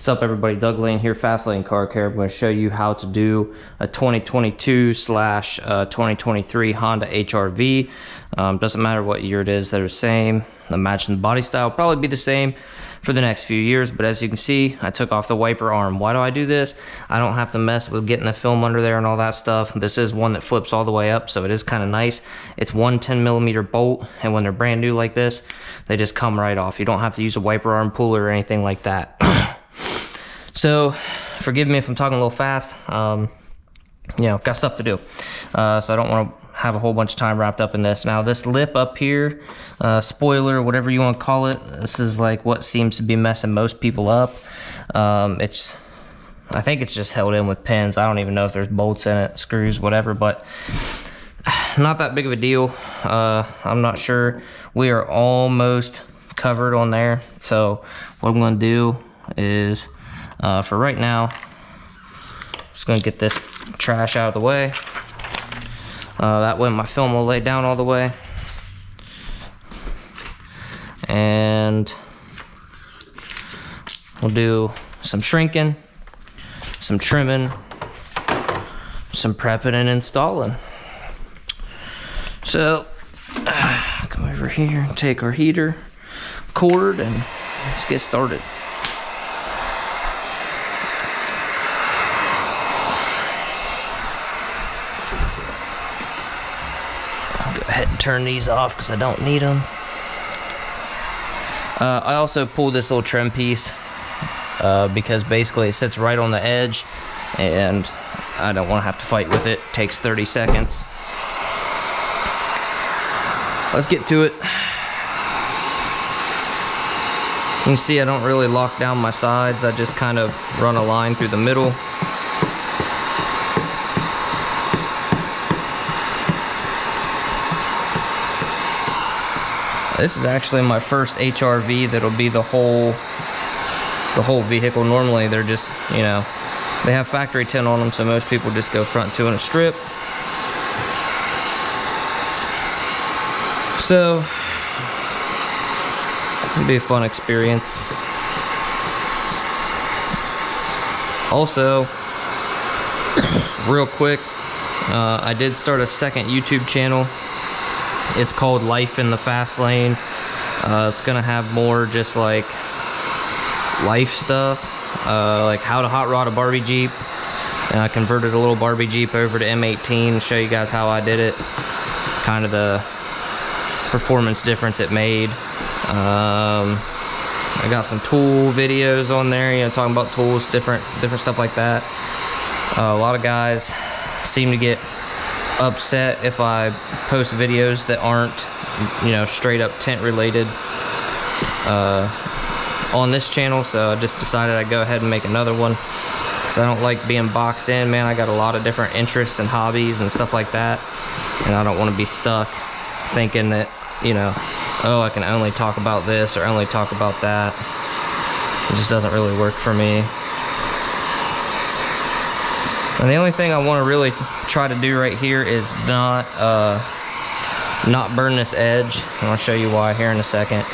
What's up everybody, Doug Lane here, Fast Lane Car Care. I'm going to show you how to do a 2022/2023 Honda HRV. Doesn't matter what year it is, they're the same. Imagine the body style will probably be the same for the next few years, but as you can see, I took off the wiper arm. Why do I do this? I don't have to mess with getting the film under there and all that stuff. This is one that flips all the way up, so it is kind of nice. It's one 10mm bolt, and when they're brand new like this, they just come right off. You don't have to use a wiper arm puller or anything like that. So, forgive me if I'm talking a little fast. You know, got stuff to do. So I don't want to have a whole bunch of time wrapped up in this. Now, this lip up here, spoiler, whatever you want to call it, this is like what seems to be messing most people up. I think it's just held in with pins. I don't even know if there's bolts in it, screws, whatever, but not that big of a deal. I'm not sure. We are almost covered on there. So what I'm going to do is, for right now, I'm just going to get this trash out of the way. That way my film will lay down all the way. And we'll do some shrinking, some trimming, some prepping and installing. So, come over here and take our heater cord and let's get started. Go ahead and turn these off because I don't need them. I also pulled this little trim piece because basically it sits right on the edge and I don't want to have to fight with it. It takes 30 seconds. Let's get to it. You can see I don't really lock down my sides. I just kind of run a line through the middle. This is actually my first HRV that'll be the whole vehicle. Normally they're just, you know, they have factory tint on them, so most people just go front two in a strip. So it'll be a fun experience. Also, real quick, I did start a second YouTube channel. It's called Life in the Fast Lane. It's gonna have more just like life stuff, like how to hot rod a Barbie Jeep. And I converted a little Barbie Jeep over to M18, show you guys how I did it, kind of the performance difference it made. I got some tool videos on there, you know, talking about tools, different stuff like that. A lot of guys seem to get upset if I post videos that aren't, you know, straight up tint related on this channel, so I just decided I'd go ahead and make another one because I don't like being boxed in, man. I got a lot of different interests and hobbies and stuff like that, and I don't want to be stuck thinking that, you know, oh, I can only talk about this or only talk about that. It just doesn't really work for me. And the only thing I want to really try to do right here is not burn this edge. And I'll show you why here in a second.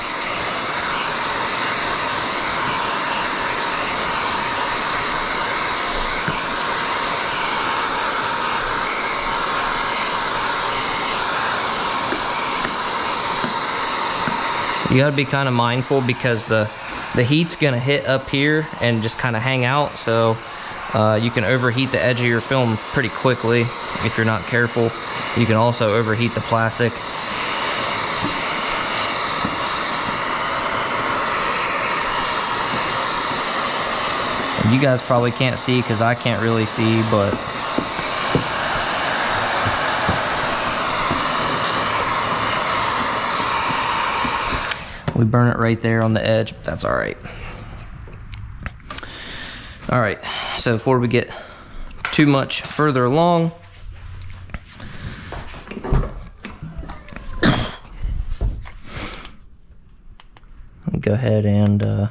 You gotta be kind of mindful because the heat's gonna hit up here and just kind of hang out, so you can overheat the edge of your film pretty quickly if you're not careful. You can also overheat the plastic. You guys probably can't see because I can't really see, but we burn it right there on the edge, but that's all right. All right, so before we get too much further along, go ahead and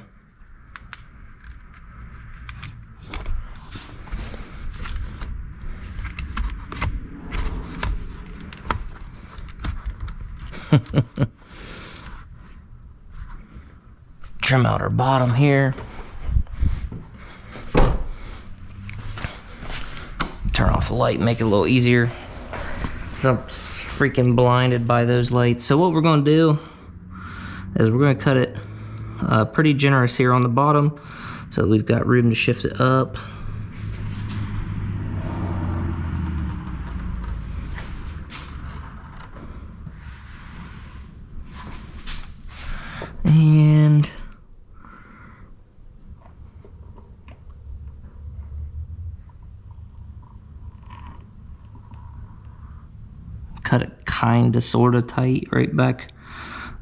trim out our bottom here. off the light, make it a little easier. I'm freaking blinded by those lights. So what we're going to do is we're going to cut it pretty generous here on the bottom, so that we've got room to shift it up. And cut it kind of sort of tight right back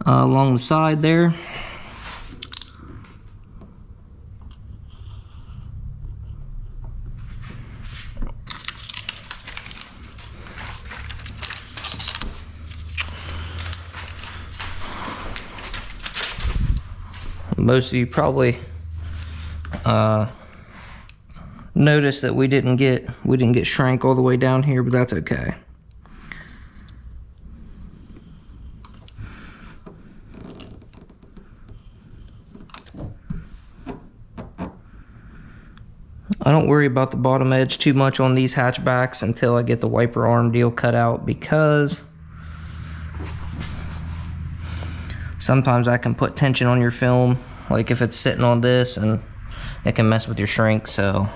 along the side there. Most of you probably noticed that we didn't get shrank all the way down here, but that's okay. I don't worry about the bottom edge too much on these hatchbacks until I get the wiper arm deal cut out, because sometimes I can put tension on your film, like if it's sitting on this, and it can mess with your shrink. So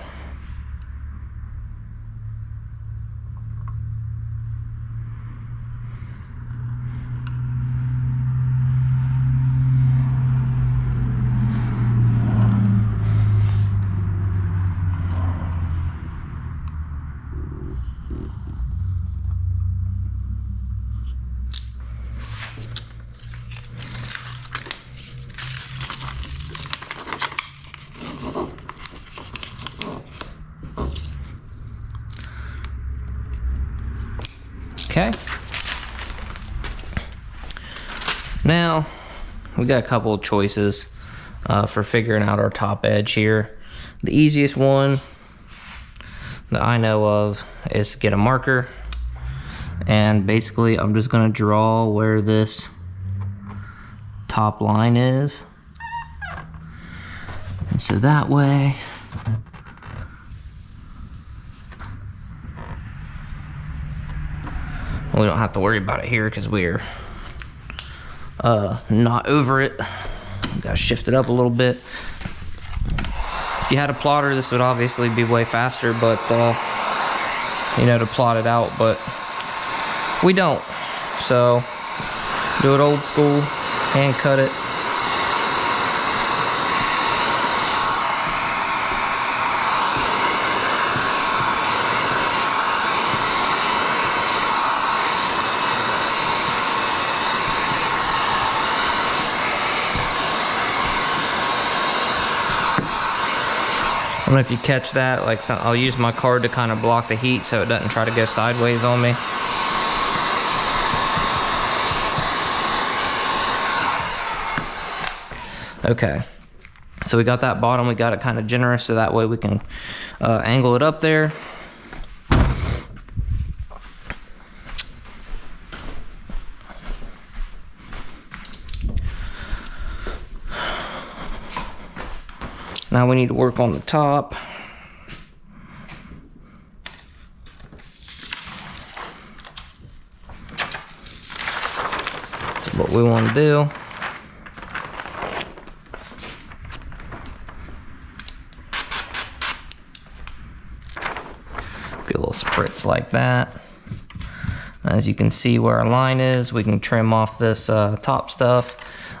okay. Now we got a couple of choices for figuring out our top edge here. The easiest one that I know of is to get a marker, and basically I'm just going to draw where this top line is, and so that way we don't have to worry about it here, because we're not over it. Gotta shift it up a little bit. If you had a plotter, this would obviously be way faster, but you know, to plot it out, but we don't. So do it old school, hand cut it. I don't know if you catch that, like I'll use my card to kind of block the heat so it doesn't try to go sideways on me. Okay, so we got that bottom, we got it kind of generous so that way we can angle it up there. Now we need to work on the top. That's what we want to do. Get a little spritz like that. As you can see where our line is, we can trim off this top stuff.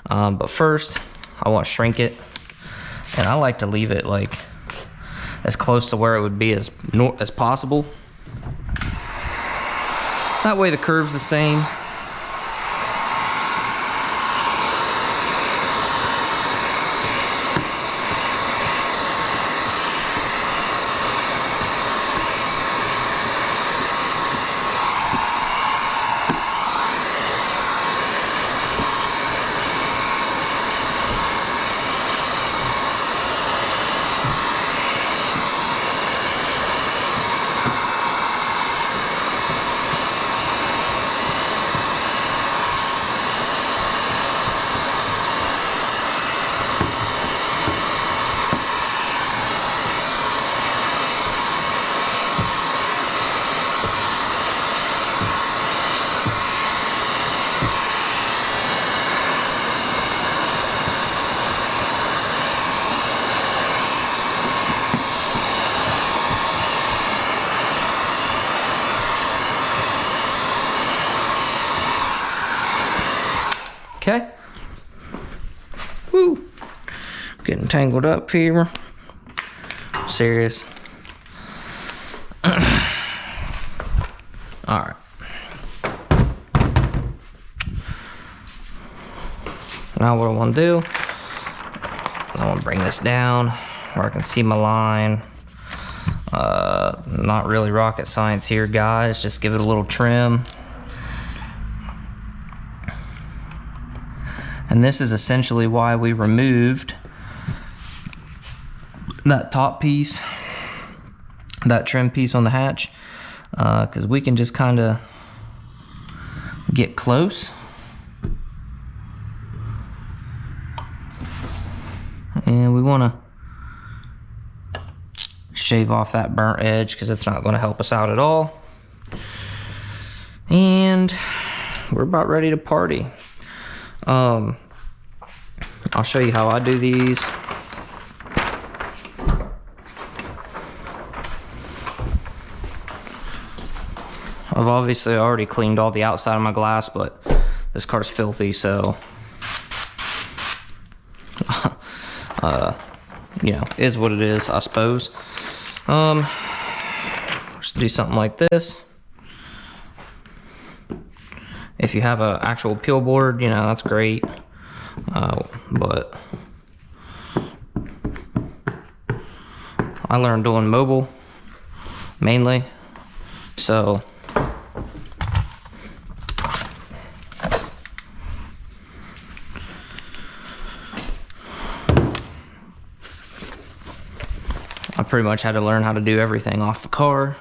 But first, I want to shrink it. And I like to leave it like as close to where it would be as possible. That way the curve's the same. Okay. Woo. Getting tangled up here. Serious. Alright. Now what I want to do is I want to bring this down where I can see my line. Not really rocket science here, guys. Just give it a little trim. And this is essentially why we removed that top piece, that trim piece on the hatch, because we can just kind of get close. And we want to shave off that burnt edge because it's not going to help us out at all. And we're about ready to party. I'll show you how I do these. I've obviously already cleaned all the outside of my glass, but this car's filthy, so you know, is what it is, I suppose. Just do something like this. If you have an actual peel board, you know, that's great. But I learned doing mobile mainly, so I pretty much had to learn how to do everything off the car.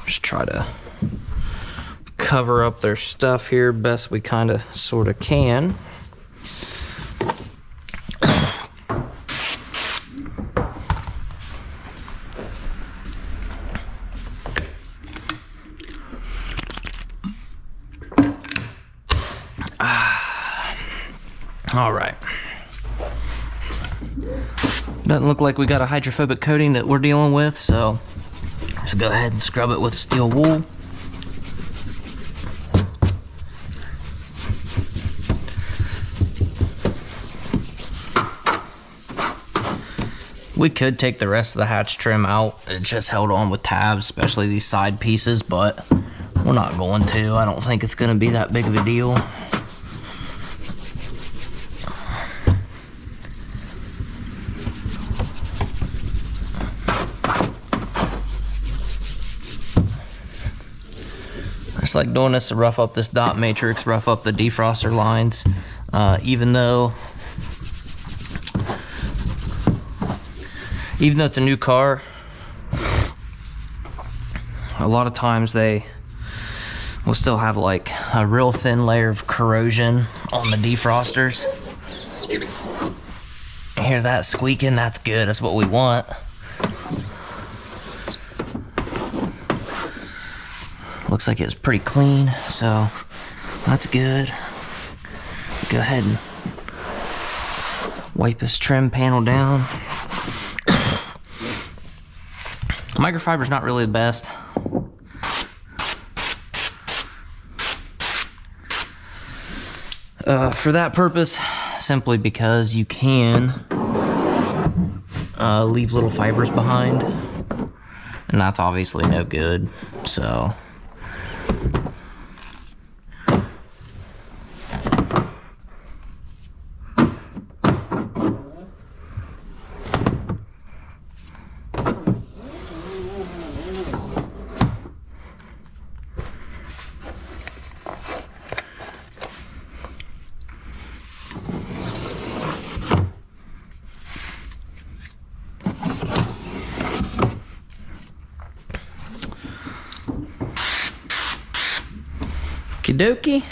Just try to cover up their stuff here best we kind of sort of can. All right. Doesn't look like we got a hydrophobic coating that we're dealing with, so just go ahead and scrub it with steel wool. We could take the rest of the hatch trim out. It just held on with tabs, especially these side pieces, but we're not going to. I don't think it's going to be that big of a deal. Just like doing this to rough up this dot matrix, rough up the defroster lines, even though it's a new car, a lot of times they will still have like a real thin layer of corrosion on the defrosters. Hear that squeaking? That's good. That's what we want. Looks like it was pretty clean, so that's good. Go ahead and wipe this trim panel down. Microfiber's not really the best. For that purpose, simply because you can leave little fibers behind, and that's obviously no good, so okie dokie.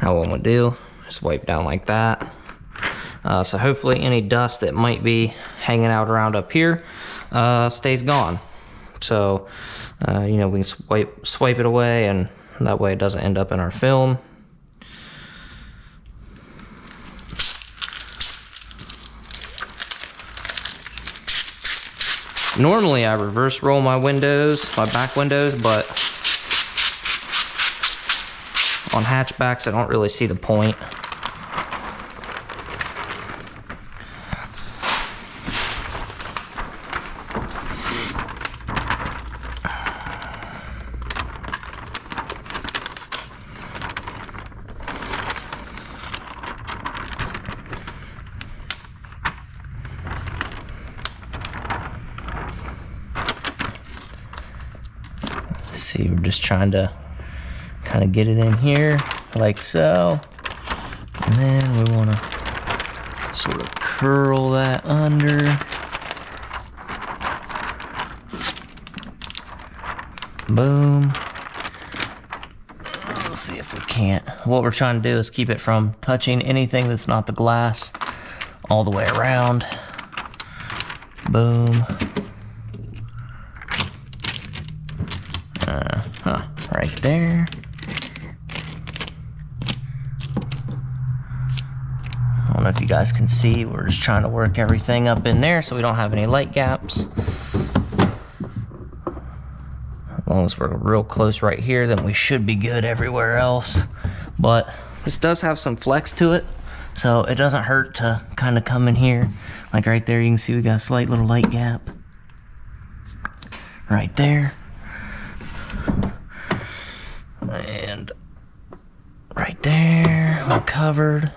Now what I'm gonna do is wipe down like that. So hopefully any dust that might be hanging out around up here stays gone. So, you know, we can swipe it away, and that way it doesn't end up in our film. Normally I reverse roll my windows, my back windows, but on hatchbacks I don't really see the point. See, we're just trying to kind of get it in here like so, and then we want to sort of curl that under. Boom. Let's see if we can't. What we're trying to do is keep it from touching anything that's not the glass all the way around. Boom. Right there. I don't know if you guys can see, we're just trying to work everything up in there so we don't have any light gaps. As long as we're real close right here, then we should be good everywhere else. But this does have some flex to it, so it doesn't hurt to kind of come in here. Like right there, you can see we got a slight little light gap. Right there. And right there, we're covered.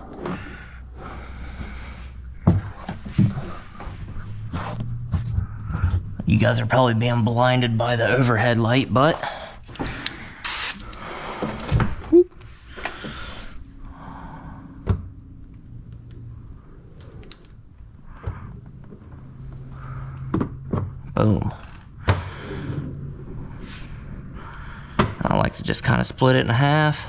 You guys are probably being blinded by the overhead light, but boom. I like to just kind of split it in half.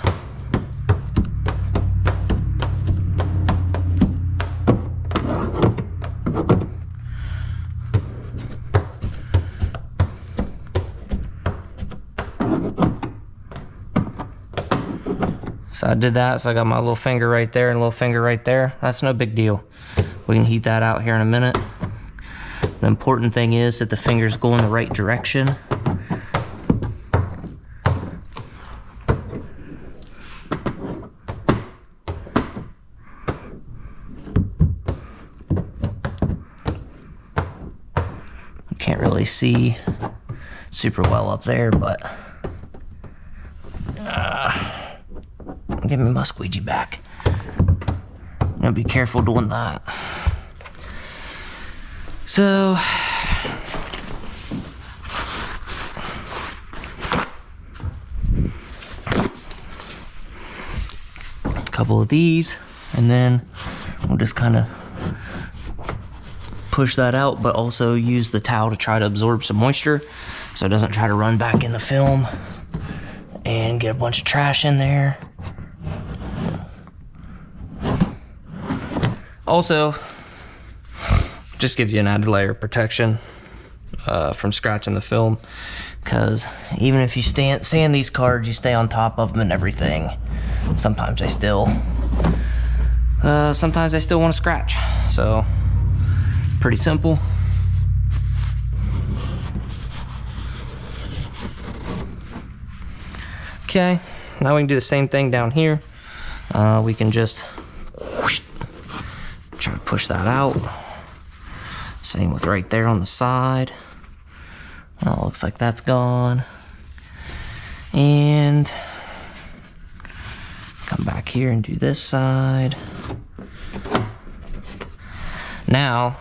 So I did that, so I got my little finger right there and a little finger right there. That's no big deal. We can heat that out here in a minute. The important thing is that the fingers go in the right direction. Can't really see super well up there, but give me my squeegee back. Now be careful doing that. So a couple of these, and then we'll just kind of push that out, but also use the towel to try to absorb some moisture so it doesn't try to run back in the film and get a bunch of trash in there. Also, just gives you an added layer of protection from scratching the film, because even if you sand these cards, you stay on top of them and everything, sometimes they still want to scratch. So pretty simple. Okay, now we can do the same thing down here. We can just whoosh, try to push that out. Same with right there on the side. Well, looks like that's gone. And come back here and do this side. Now,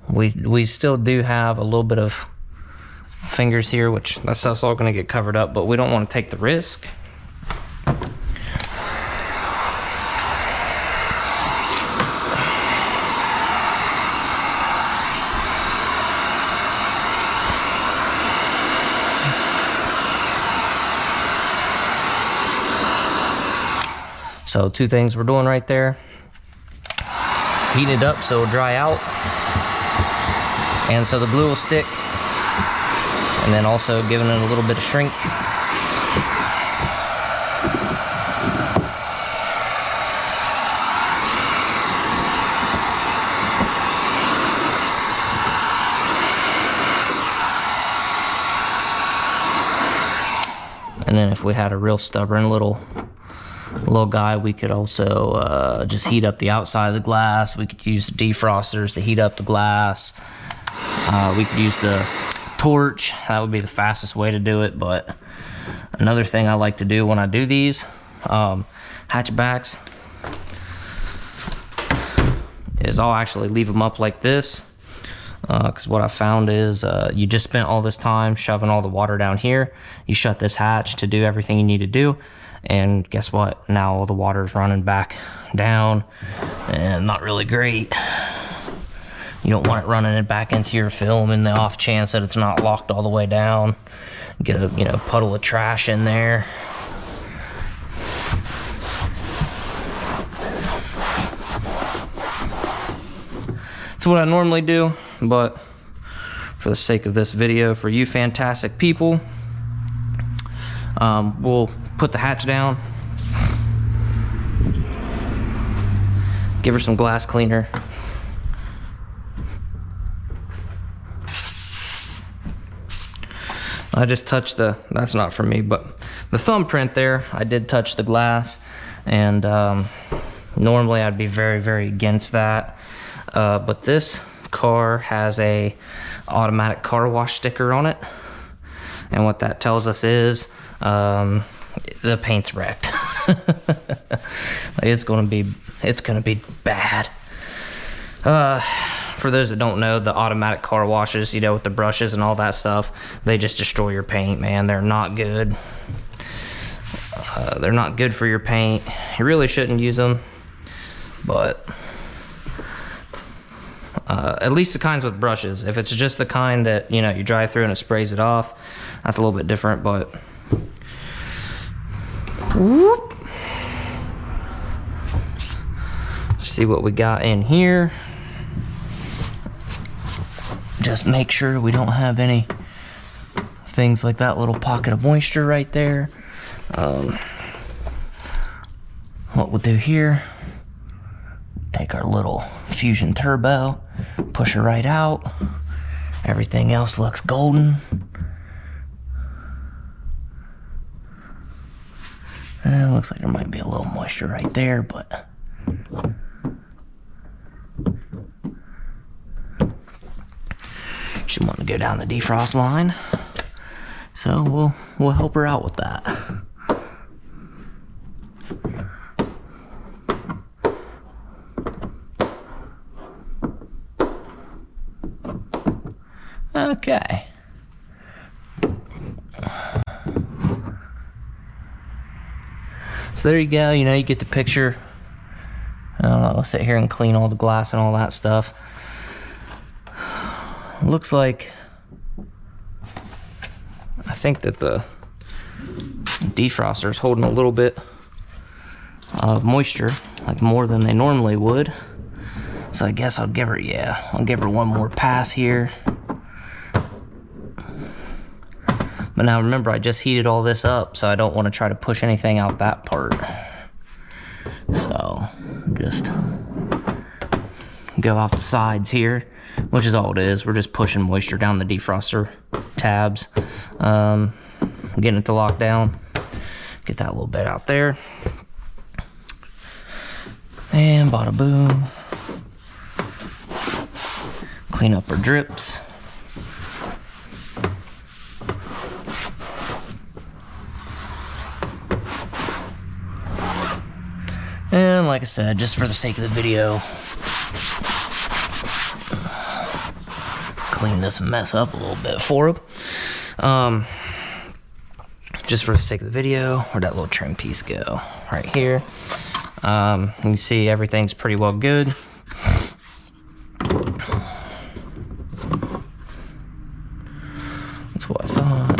we still do have a little bit of fingers here, which that stuff's all gonna get covered up, but we don't want to take the risk. So two things we're doing right there. Heat it up so it'll dry out. and so the glue will stick, and then also giving it a little bit of shrink. And then if we had a real stubborn little guy, we could also just heat up the outside of the glass. We could use the defrosters to heat up the glass. We could use the torch. That would be the fastest way to do it. But another thing I like to do when I do these hatchbacks is I'll actually leave them up like this. Because what I found is you just spent all this time shoving all the water down here. You shut this hatch to do everything you need to do, and guess what? Now all the water's running back down, and not really great. You don't want it running it back into your film in the off chance that it's not locked all the way down. Get a puddle of trash in there. That's what I normally do, but for the sake of this video, for you fantastic people, we'll put the hatch down, give her some glass cleaner, I just touched that's not for me, but the thumbprint there, I did touch the glass, and normally I'd be very, very against that. But this car has a automatic car wash sticker on it, and what that tells us is the paint's wrecked. It's gonna be bad. For those that don't know, the automatic car washes, with the brushes and all that stuff, they just destroy your paint, man. They're not good. They're not good for your paint. You really shouldn't use them, but at least the kinds with brushes. If it's just the kind that you drive through and it sprays it off, that's a little bit different. But whoop. See what we got in here. Just make sure we don't have any things like that little pocket of moisture right there. What we'll do here, take our little Fusion Turbo, push her right out. Everything else looks golden. Looks like there might be a little moisture right there, but she wanted to go down the defrost line, so we'll help her out with that. Okay. So there you go, you get the picture. I don't know, I'll sit here and clean all the glass and all that stuff. Looks like, I think that the defroster is holding a little bit of moisture, like more than they normally would. So I guess I'll give her one more pass here. But now remember, I just heated all this up, so I don't want to try to push anything out that part. So just go off the sides here, which is all it is. We're just pushing moisture down the defroster tabs, getting it to lock down. Get that little bit out there, and bada boom. Clean up our drips. And like I said, just for the sake of the video, clean this mess up a little bit for him. Just for the sake of the video, where'd that little trim piece go? Right here. You can see everything's pretty well good. That's what I thought.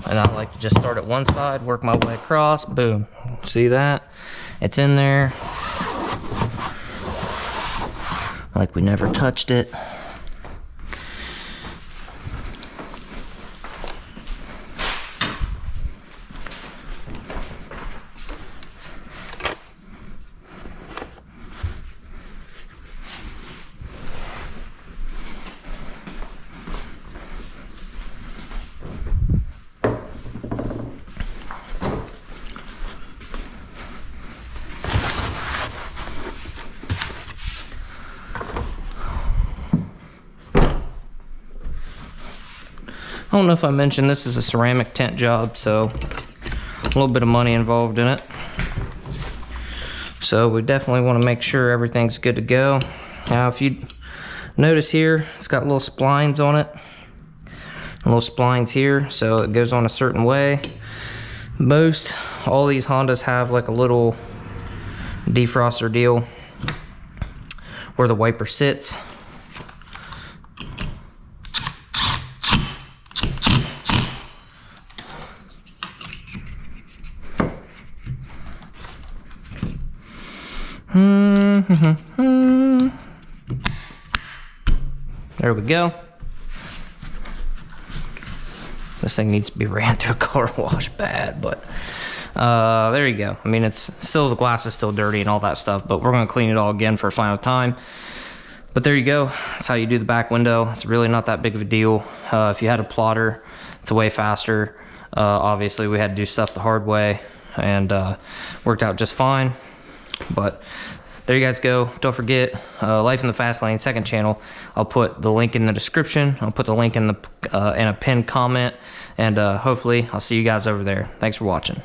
And I like to just start at one side, work my way across, boom. See that? It's in there. like we never touched it. I don't know if I mentioned this is a ceramic tint job, so a little bit of money involved in it. So we definitely want to make sure everything's good to go. Now if you notice here, it's got little splines on it. Little splines here, so it goes on a certain way. All these Hondas have like a little defroster deal where the wiper sits. There we go. This thing needs to be ran through a car wash bad, but there you go. I mean, it's still, the glass is still dirty and all that stuff, but we're gonna clean it all again for a final time. But there you go. That's how you do the back window. It's really not that big of a deal. If you had a plotter, it's way faster. Obviously, we had to do stuff the hard way, and worked out just fine. But there you guys go. Don't forget, Life in the Fast Lane, second channel. I'll put the link in the description. I'll put the link in a pinned comment, and hopefully I'll see you guys over there. Thanks for watching.